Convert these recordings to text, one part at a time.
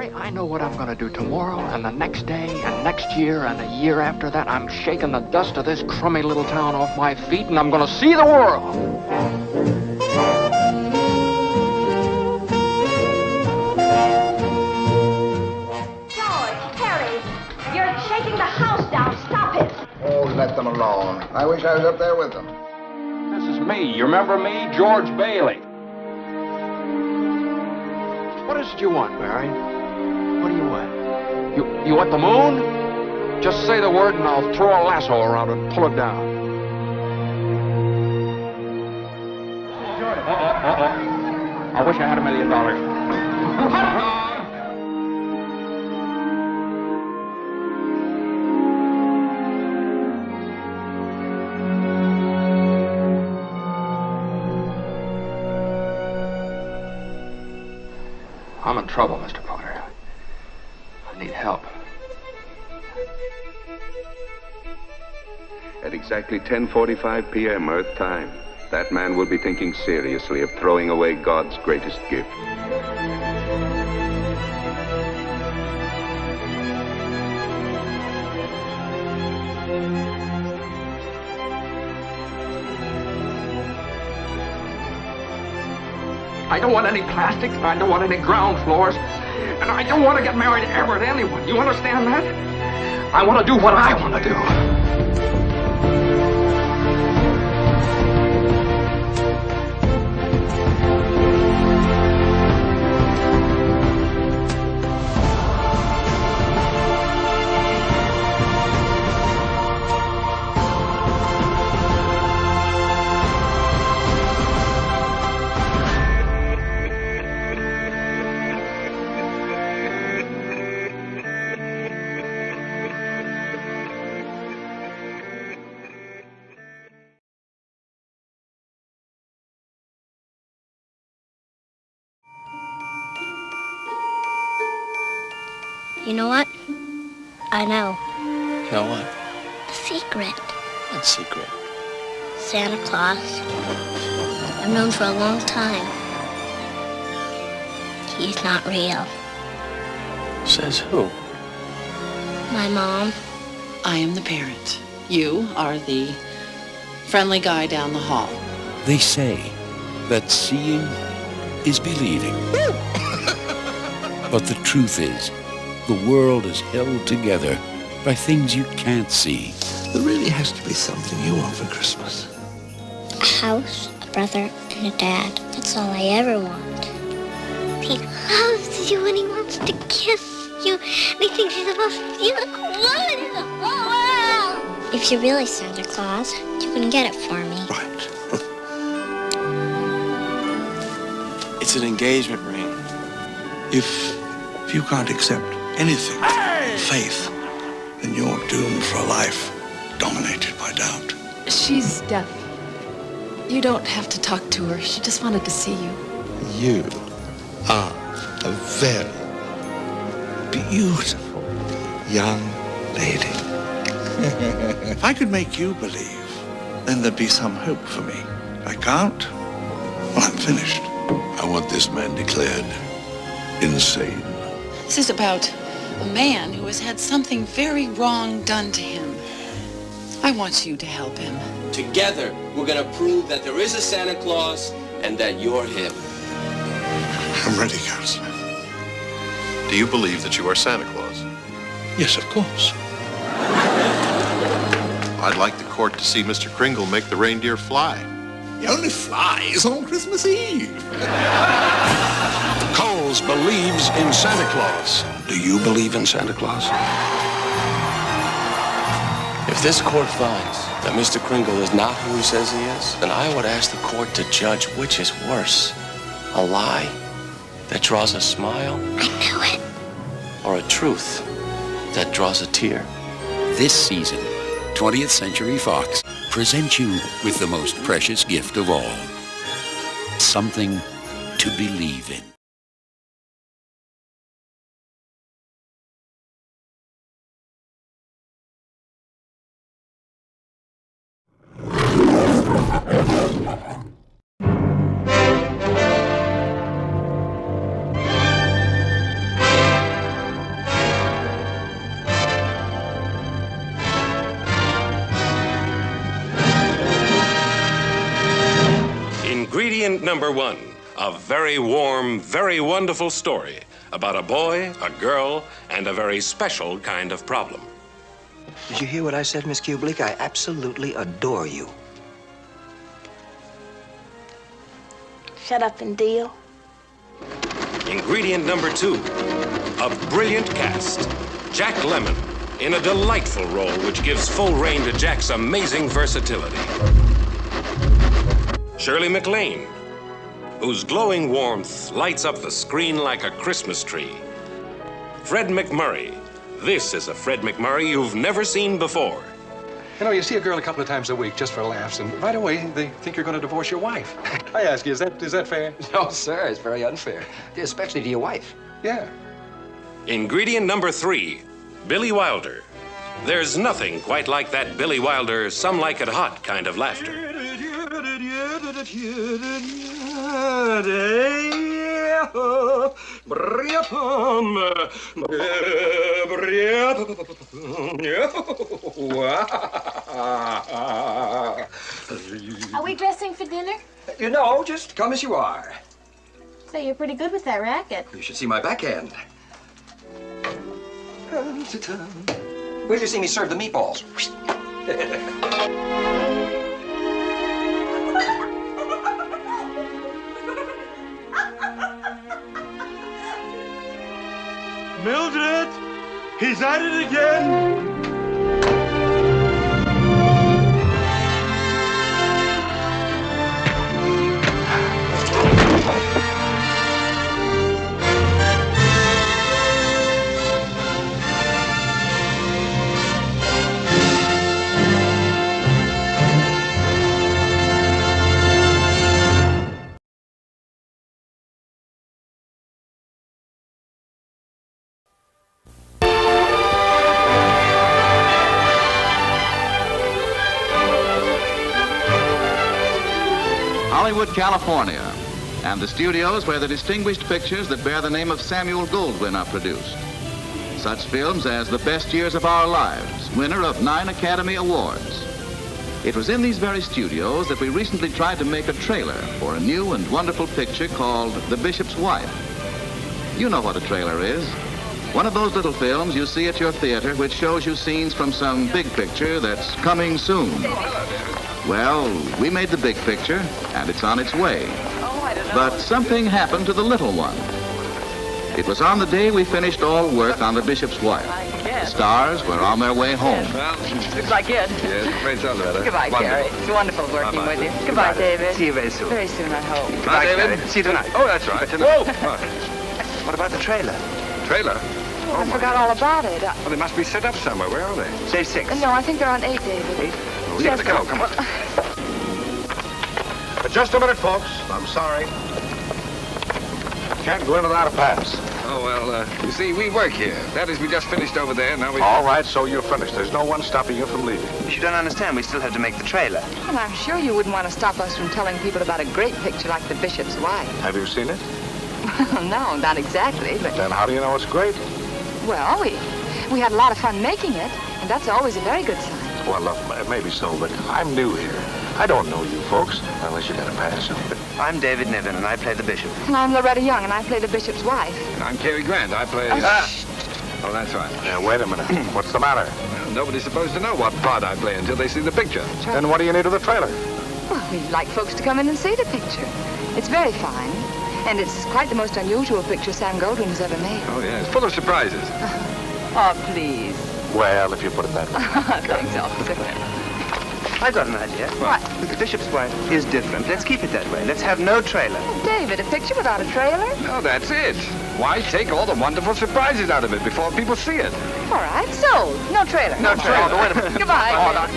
Mary, I know what I'm gonna do tomorrow, and the next day, and next year, and the year after that. I'm shaking the dust of this crummy little town off my feet, and I'm gonna see the world. George, Terry, you're shaking the house down. Stop it. Oh, let them alone. I wish I was up there with them. This is me. You remember me? George Bailey. What is it you want, Mary? What do you want? You want the moon? Just say the word and I'll throw a lasso around it and pull it down. I wish I had $1 million. I'm in trouble, Mr. Potter. I need help. At exactly 10:45 p.m. Earth time, that man will be thinking seriously of throwing away God's greatest gift. I don't want any plastic, I don't want any ground floors, and I don't want to get married ever to anyone. You understand that? I want to do what I want to do. You know what? I know. You know what? The secret. What secret? Santa Claus. I've known for a long time. He's not real. Says who? My mom. I am the parent. You are the friendly guy down the hall. They say that seeing is believing. But the truth is, the world is held together by things you can't see. There really has to be something you want for Christmas. A house, a brother, and a dad. That's all I ever want. He loves you and he wants to kiss you. And he thinks he's the most beautiful woman in the whole world. If you're really Santa Claus, you can get it for me. Right. It's an engagement ring. If you can't accept anything, faith, then you're doomed for a life dominated by doubt. She's deaf. You don't have to talk to her. She just wanted to see you. You are a very beautiful young lady. If I could make you believe, then there'd be some hope for me. I can't. Well, I'm finished. I want this man declared insane. This is about a man who has had something very wrong done to him. I want you to help him. Together, we're gonna prove that there is a Santa Claus and that you're him. I'm ready, Counselor. Do you believe that you are Santa Claus? Yes, of course. I'd like the court to see Mr. Kringle make the reindeer fly. He only flies on Christmas Eve. Coles believes in Santa Claus. Do you believe in Santa Claus? If this court finds that Mr. Kringle is not who he says he is, then I would ask the court to judge which is worse. A lie that draws a smile? I knew it. Or a truth that draws a tear? This season, 20th Century Fox presents you with the most precious gift of all. Something to believe in. number 1, a very warm, very wonderful story about a boy, a girl, and a very special kind of problem. Did you hear what I said, Miss Kubelik? I absolutely adore you. Shut up and deal. Ingredient number 2, a brilliant cast. Jack Lemmon in a delightful role which gives full rein to Jack's amazing versatility. Shirley MacLaine, whose glowing warmth lights up the screen like a Christmas tree. Fred McMurray. This is a Fred McMurray you've never seen before. You know, you see a girl a couple of times a week just for laughs, and right away they think you're going to divorce your wife. I ask you, is that fair? No, sir, it's very unfair, especially to your wife. Yeah. Ingredient number 3, Billy Wilder. There's nothing quite like that Billy Wilder, some like it hot kind of laughter. Are we dressing for dinner? You know, just come as you are. So you're pretty good with that racket. You should see my backhand. Where'd you see me serve the meatballs? Mildred! He's at it again! Hollywood, California, and the studios where the distinguished pictures that bear the name of Samuel Goldwyn are produced. Such films as The Best Years of Our Lives, winner of 9 Academy Awards. It was in these very studios that we recently tried to make a trailer for a new and wonderful picture called The Bishop's Wife. You know what a trailer is. One of those little films you see at your theater which shows you scenes from some big picture that's coming soon. Well, we made the big picture, and it's on its way. But something happened to the little one. It was on the day we finished all work on The Bishop's Wife. The stars were on their way home. Well, looks like it. Yes, great sound better. Goodbye, Gary. It's wonderful working with you. Goodbye, David. See you very soon. Very soon, I hope. Goodbye, David. See you tonight. Oh, that's right. Whoa! What about the trailer? Trailer? Oh, I forgot all about it. Well, they must be set up somewhere. Where are they? Say 6. No, I think they're on 8, David. 8? Oh, Yes, come on. Just a minute, folks. I'm sorry. Can't go in without a pass. Oh, well, you see, we work here. That is, we just finished over there, now we... All right, so you're finished. There's no one stopping you from leaving. You don't understand. We still have to make the trailer. And I'm sure you wouldn't want to stop us from telling people about a great picture like The Bishop's Wife. Have you seen it? No, not exactly, but... Then how do you know it's great? Well, we had a lot of fun making it, and that's always a very good sign. Well, maybe so, but I'm new here. I don't know you folks, unless you got a pass. I'm David Niven, and I play the bishop. And I'm Loretta Young, and I play the bishop's wife. And I'm Cary Grant. I play... Oh, that's right. Now, wait a minute. What's the matter? Well, nobody's supposed to know what part I play until they see the picture. Then what do you need of the trailer? Well, we'd like folks to come in and see the picture. It's very fine, and it's quite the most unusual picture Sam Goldwyn has ever made. Oh, yeah. It's full of surprises. Oh, please. Well, if you put it that way. Thanks, officer. I got an idea. What? The bishop's wife is different. Let's keep it that way. Let's have no trailer. David, a picture without a trailer? No, that's it. Why take all the wonderful surprises out of it before people see it? All right, sold. No trailer. No trailer. Oh, wait a minute. Goodbye. Hold on.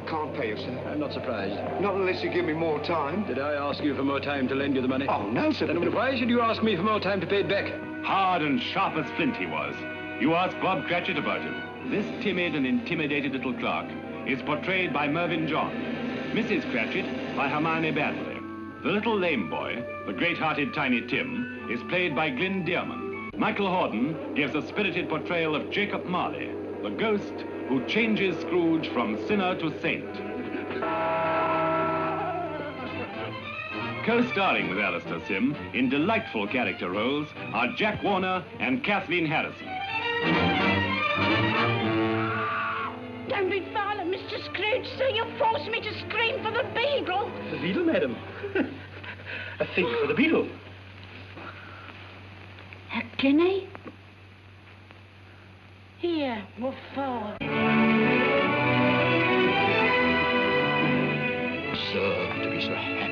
can't pay you, sir. I'm not surprised. Not unless you give me more time. Did I ask you for more time to lend you the money? Oh, no, sir. Then why should you ask me for more time to pay it back? Hard and sharp as flint he was. You ask Bob Cratchit about him. This timid and intimidated little clerk is portrayed by Mervyn John. Mrs. Cratchit by Hermione Baddeley. The little lame boy, the great-hearted Tiny Tim, is played by Glyn Dearman. Michael Hordern gives a spirited portrayal of Jacob Marley, the ghost who changes Scrooge from sinner to saint. Co-starring with Alistair Sim in delightful character roles are Jack Warner and Kathleen Harrison. Don't be violent, Mr. Scrooge, sir. You forced me to scream for the beetle. The beetle, madam? A fig for the beetle. A guinea? Here, what for? So, to be so happy.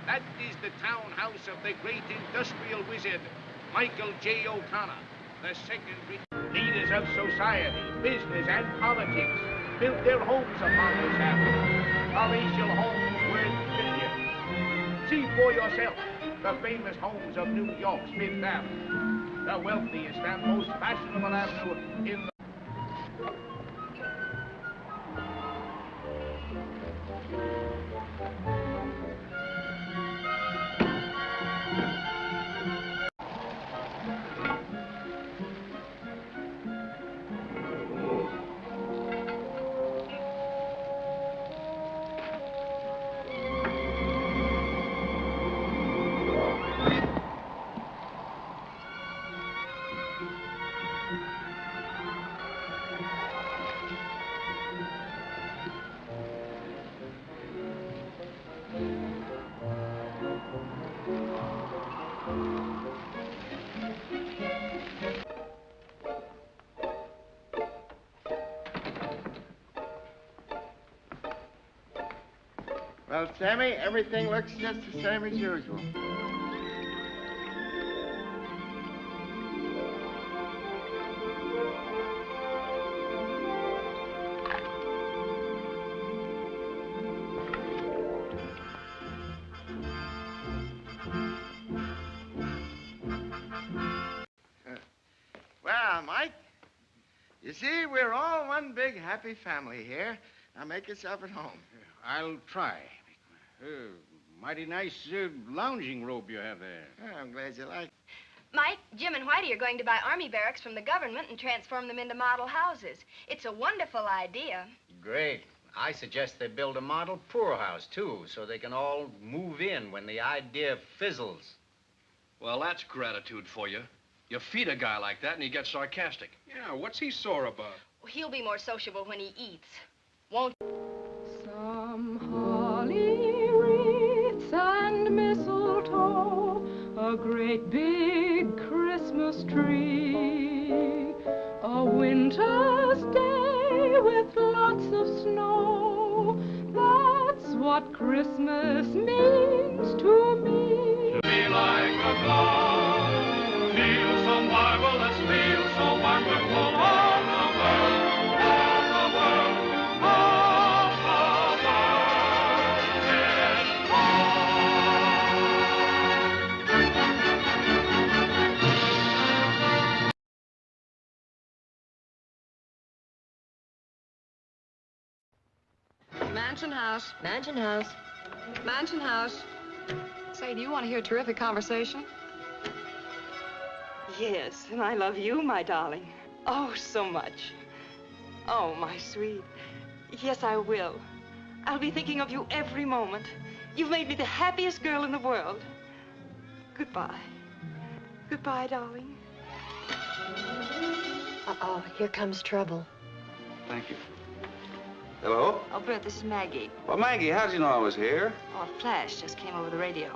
That is the townhouse of the great industrial wizard, Michael J. O'Connor, the second leaders of society, business, and politics built their homes upon this avenue. Palatial homes worth billions. See for yourself the famous homes of New York's Fifth Avenue, the wealthiest and most fashionable avenue in the... Well, Sammy, everything looks just the same as usual. Well, Mike, you see, we're all one big happy family here. Now make yourself at home. I'll try. Mighty nice lounging robe you have there. Oh, I'm glad you like it. Mike, Jim and Whitey are going to buy army barracks from the government and transform them into model houses. It's a wonderful idea. Great. I suggest they build a model poorhouse, too, so they can all move in when the idea fizzles. Well, that's gratitude for you. You feed a guy like that and he gets sarcastic. Yeah, what's he sore about? He'll be more sociable when he eats, won't he? Some holly wreaths and mistletoe, a great big Christmas tree, a winter's day with lots of snow. That's what Christmas means to me. Be like a cloud, feel so marvelous, feel so wonderful all the world, all the world. Mansion house. Mansion house. Mansion house. Say, do you want to hear a terrific conversation? Yes, and I love you, my darling. Oh, so much. Oh, my sweet. Yes, I will. I'll be thinking of you every moment. You've made me the happiest girl in the world. Goodbye. Goodbye, darling. Uh-oh, here comes trouble. Thank you. Hello? Oh, Bert, this is Maggie. Well, Maggie, how'd you know I was here? Oh, a flash just came over the radio.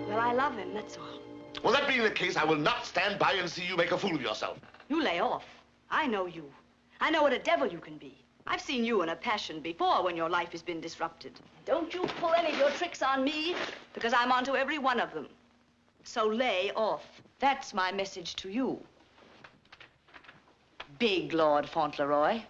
Well, I love him, that's all. Well, that being the case, I will not stand by and see you make a fool of yourself. You lay off. I know you. I know what a devil you can be. I've seen you in a passion before when your life has been disrupted. Don't you pull any of your tricks on me, because I'm onto every one of them. So lay off. That's my message to you. Big Lord Fauntleroy.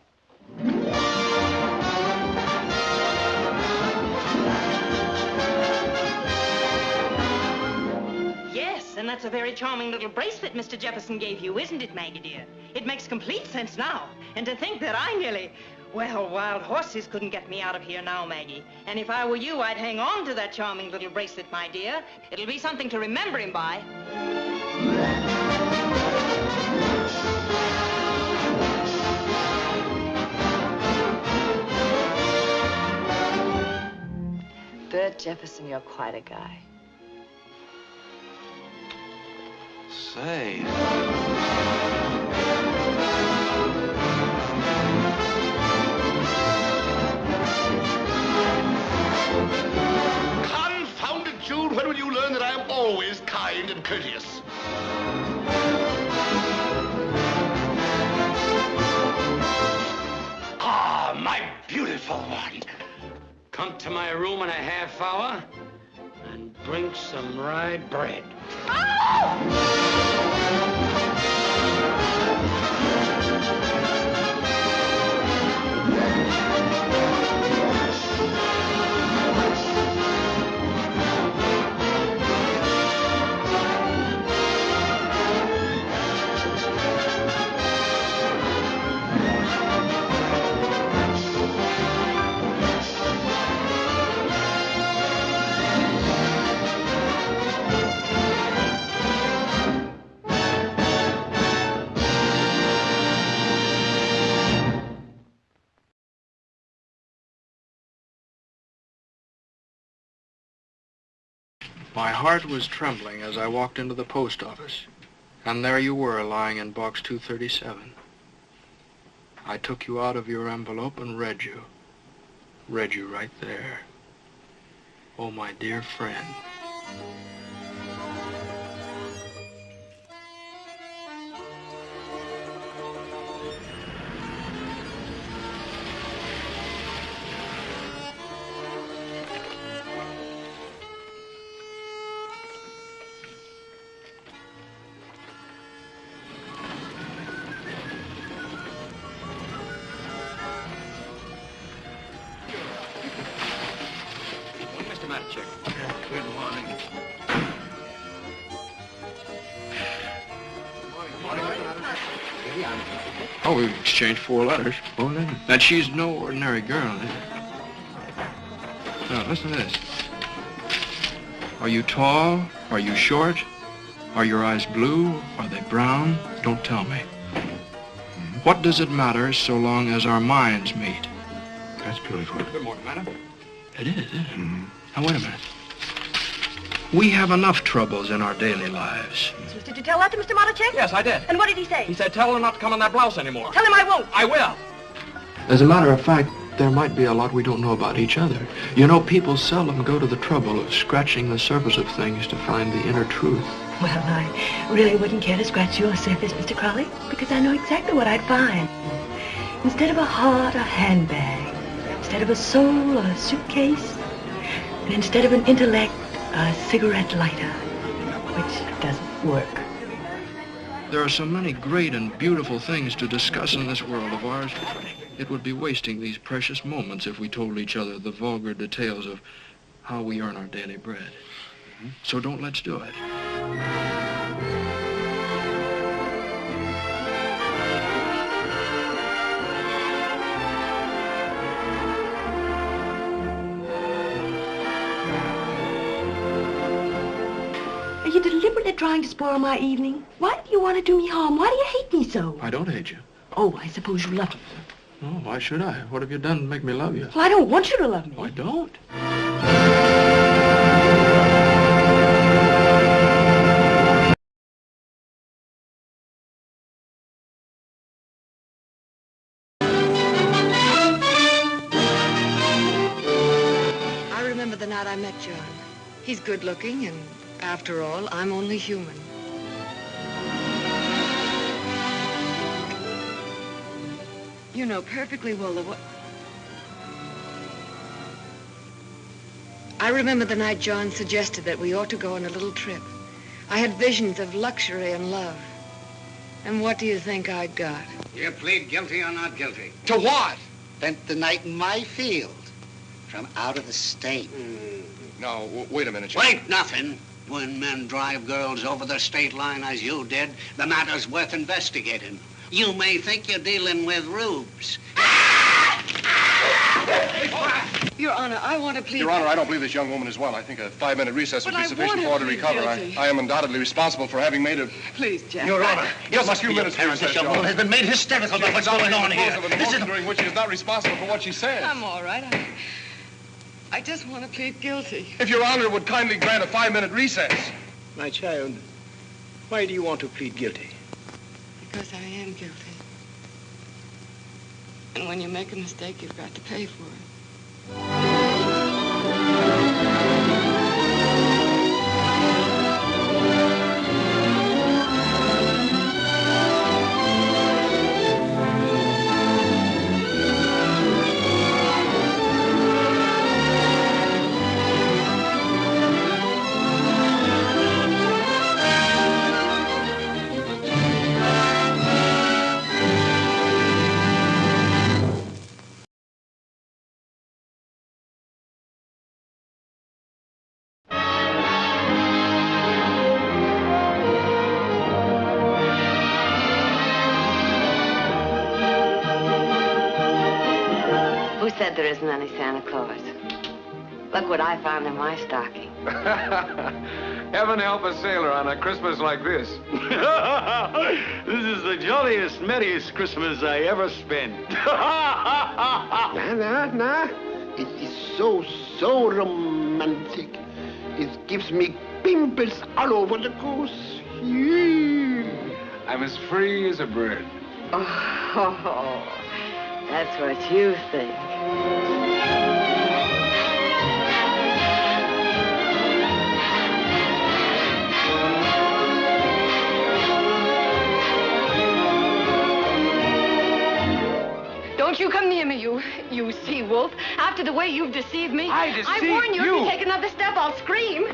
Yes, and that's a very charming little bracelet Mr. Jefferson gave you, isn't it, Maggie, dear? It makes complete sense now. And to think that I nearly... Well, wild horses couldn't get me out of here now, Maggie. And if I were you, I'd hang on to that charming little bracelet, my dear. It'll be something to remember him by. Bert Jefferson, you're quite a guy. Say. Confound it, Jude, when will you learn that I am always kind and courteous? Ah, my beautiful one. Come to my room in a half hour and bring some rye bread. My heart was trembling as I walked into the post office, and there you were lying in box 237. I took you out of your envelope and read you right there. Oh, my dear friend. Mr. Matichek. Good morning. Oh, we've exchanged 4 letters. 4 letters? And she's no ordinary girl. Now, listen to this. Are you tall? Are you short? Are your eyes blue? Are they brown? Don't tell me. What does it matter so long as our minds meet? That's beautiful. Good morning, madam. It is, isn't it? Now, wait a minute. We have enough troubles in our daily lives. Did you tell that to Mr. Matichek? Yes, I did. And what did he say? He said, tell her not to come in that blouse anymore. Tell him I won't. I will. As a matter of fact, there might be a lot we don't know about each other. You know, people seldom go to the trouble of scratching the surface of things to find the inner truth. Well, I really wouldn't care to scratch your surface, Mr. Crowley, because I know exactly what I'd find. Instead of a heart, a handbag. Instead of a soul, a suitcase. And instead of an intellect, a cigarette lighter, which doesn't work. There are so many great and beautiful things to discuss in this world of ours. It would be wasting these precious moments if we told each other the vulgar details of how we earn our daily bread. So don't let's do it. Are you deliberately trying to spoil my evening? Why do you want to do me harm? Why do you hate me so? I don't hate you. Oh, I suppose you love me. Oh, why should I? What have you done to make me love you? Well, I don't want you to love me. Oh, I don't. I remember the night I met John. He's good looking, and after all, I'm only human. You know perfectly well what... I remember the night John suggested that we ought to go on a little trip. I had visions of luxury and love. And what do you think I got? You plead guilty or not guilty? To what? Spent the night in my field. From out of the state. Now, wait a minute, Jim. Wait, nothing. When men drive girls over the state line as you did, the matter's worth investigating. You may think you're dealing with rubes. Your Honor, I want to plead... Your Honor, I don't believe this young woman is well. I think a 5-minute recess would be sufficient for her to recover. I am undoubtedly responsible for having made her... Please, Jack. Your Honor, Just a few minutes apparent recess, this young woman has been made hysterical by what's going on here. This is during which she is not responsible for what she says. I'm all right. I just want to plead guilty. If Your Honor would kindly grant a 5-minute recess. My child, why do you want to plead guilty? Because I am guilty. And when you make a mistake, you've got to pay for it. Who said there isn't any Santa Claus? Look what I found in my stocking. Heaven help a sailor on a Christmas like this. This is the jolliest, merriest Christmas I ever spent. Nah. It is so romantic. It gives me pimples all over the goose. I'm as free as a bird. Oh, that's what you think. Don't you come near me, you sea-wolf. After the way you've deceived me. I deceived warn you, you. if you take another step, I'll scream.